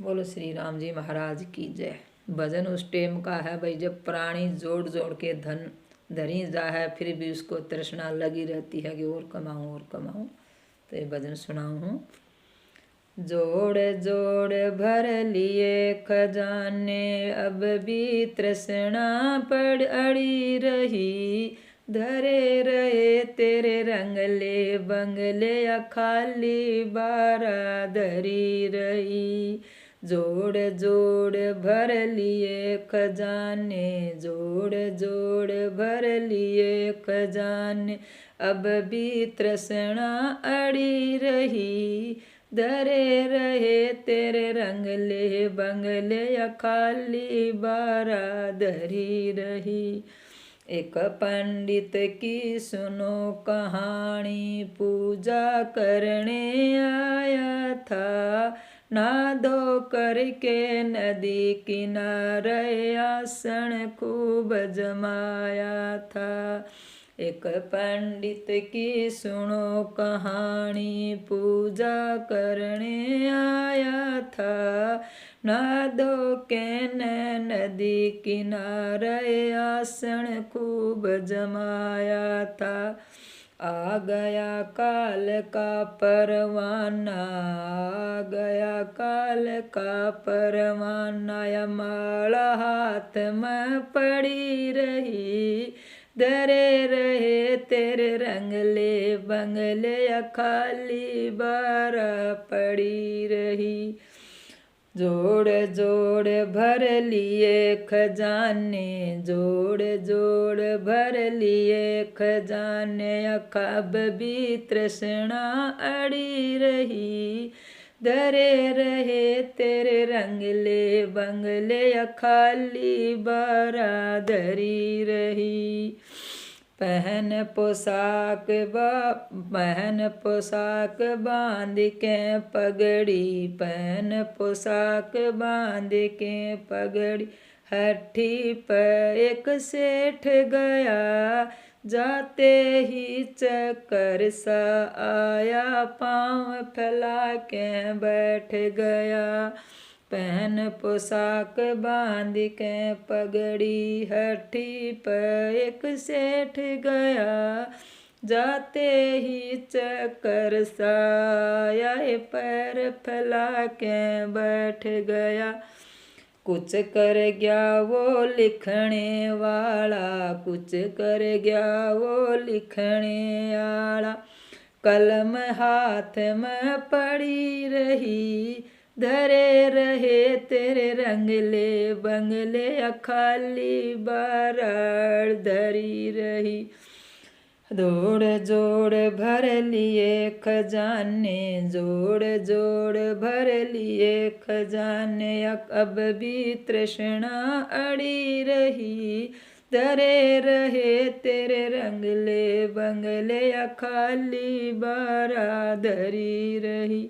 बोलो श्री राम जी महाराज की जय। भजन उस टेम का है भाई जब प्राणी जोड़ जोड़ के धन धरी जा है, फिर भी उसको तृष्णा लगी रहती है कि और कमाऊं और कमाऊं। तो ये भजन सुनाऊं हूँ। जोड़ जोड़ भर लिए खजाने, अब भी तृष्णा पड़ अड़ी रही। धरे रहे तेरे रंगले बंगले, या खाली बारा धरी रही। जोड़ जोड़ भर लिए खजाने, जोड़ जोड़ भर लिए खजाने, अब भी तृष्णा अड़ी रही। धरे रहे तेरे रंगले बंगले, या खाली बारा धरी रही। एक पंडित की सुनो कहानी, पूजा करने आया था। ना धो करके नदी किनारे, आसन खूब जमाया था। एक पंडित की सुनो कहानी, पूजा करने आया था। ना धो के नदी किनारे, आसन खूब जमाया था। आ गया काल का परवाना, आ गया काल का परवाना, या माला हाथ में पड़ी रही। धरे रहे तेरे रंगले बंगले, या खाली बारा पड़ी रही। जोड़ जोड़ भर लिए खजाने, जोड़ जोड़ भर लिए खजाने, अब भी तृष्णा अड़ी रही। धरे रहे तेरे रंगले बंगले, या खाली बारा धरी रही। पहन पोशाक बांध के पगड़ी, पहन पोशाक बांध के पगड़ी, हठी पर एक सेठ गया। जाते ही चक्कर सा आया, पाँव फैला के बैठ गया। पहन पोशाक बांध के पगड़ी, हठी पर एक सेठ गया। जाते ही चक्कर सा आया, पैर फैला के बैठ गया। कुछ कर गया वो लिखने वाला, कुछ कर गया वो लिखने वाला। कलम हाथ में पड़ी रही। धरे रहे तेरे रंगले बंगले, या खाली बारा धरी रही। जोड़ जोड़ भर लिए खजाने, जोड़ जोड़ भर लिए खजाने, अब भी तृष्णा अड़ी रही। धरे रहे तेरे रंगले बंगले, या खाली बारा धरी रही।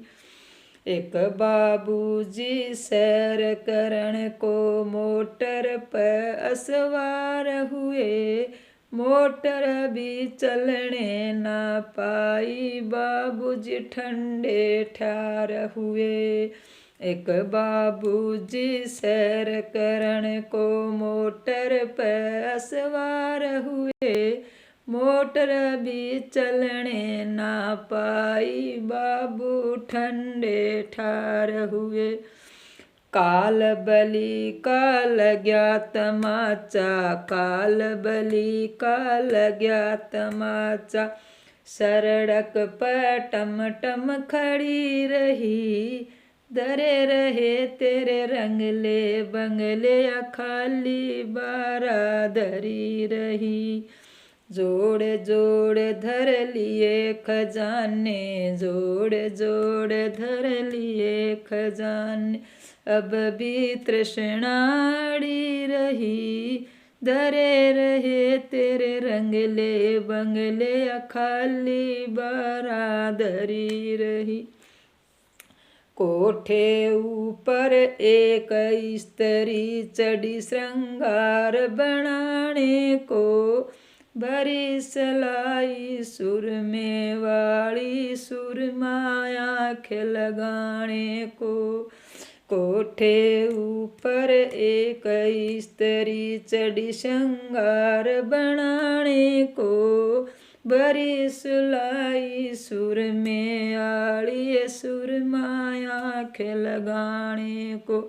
एक बाबूजी सैर करण को मोटर पर असवार हुए। मोटर भी चलने ना पाई, बाबूजी ठंडे ठार हुए। एक बाबूजी सैर करण को मोटर पर सवार हुए। मोटर भी चलने ना पाई, बाबू ठंडे ठार हुए। काल बली का लग्या तमाचा, काल बली का लग्या तमाचा, सड़क पर टम टम खड़ी रही। धरे रहे तेरे रंगले बंगले, या खाली बारा धरी रही। जोड़ जोड़ धर लिए खजाने, जोड़ जोड़ धर लिए खजाने, अब भी तृष्णा अड़ी रही। धरे रहे तेरे रंगले बंगले, या खाली बारा धरी रही। कोठे ऊपर एक स्त्री चढ़ी, श्रृंगार बनाने को। भरी सलाई सुरमे वाली, सुरमाया लगाने को। कोठे ऊपर एक स्त्री चढ़ी श्रृंगार बनाने को, बरिस लाई सुर में आड़ी सुरमाया आँखें लगाने को।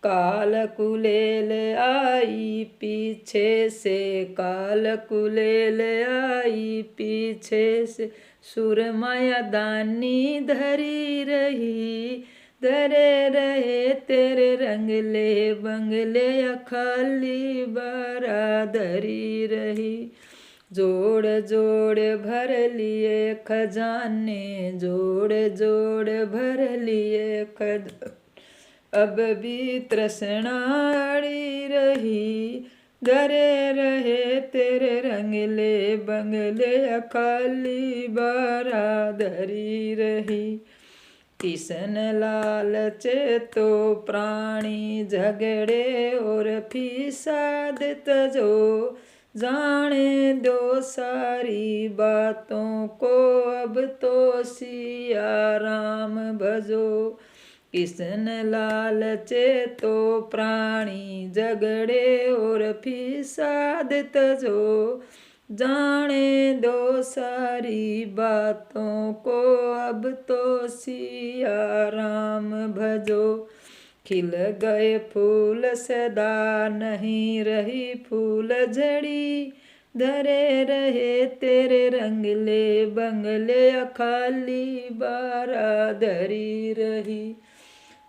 काल कुलेल आई पीछे से, काल कुलेल आई पीछे से, सुरमाया दानी धरी रही, धरे रहे तेरे रंगले बंगले खाली बारादरी रही। जोड़ जोड़ भर लिए खजाने, जोड़ जोड़ भर लिए खजाने, अब भी तृष्णा अड़ी रही, धरे रहे तेरे रंगले बंगले खाली बारादरी रही। किसन लालचे तो प्राणी झगड़े और फिसाद तजो, जाने दो सारी बातों को अब तो सिया राम भजो। किसन लालचे तो प्राणी झगड़े और फिसाद तजो, जाने दो सारी बातों को अब तो सिया राम भजो। खिल गए फूल सदा नहीं रही फूल झड़ी, धरे रहे तेरे रंगले बंगले खाली बारादरी रही।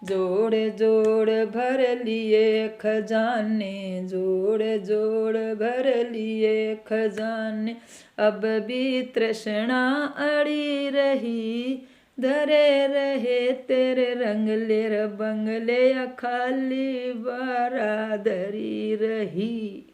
जोड़ जोड़ भर लिए खजाने, जोड़ जोड़ भर लिए खजाने, अब भी तृष्णा अड़ी रही, धरे रहे तेरे रंगले बंगले खाली बारादरी रही।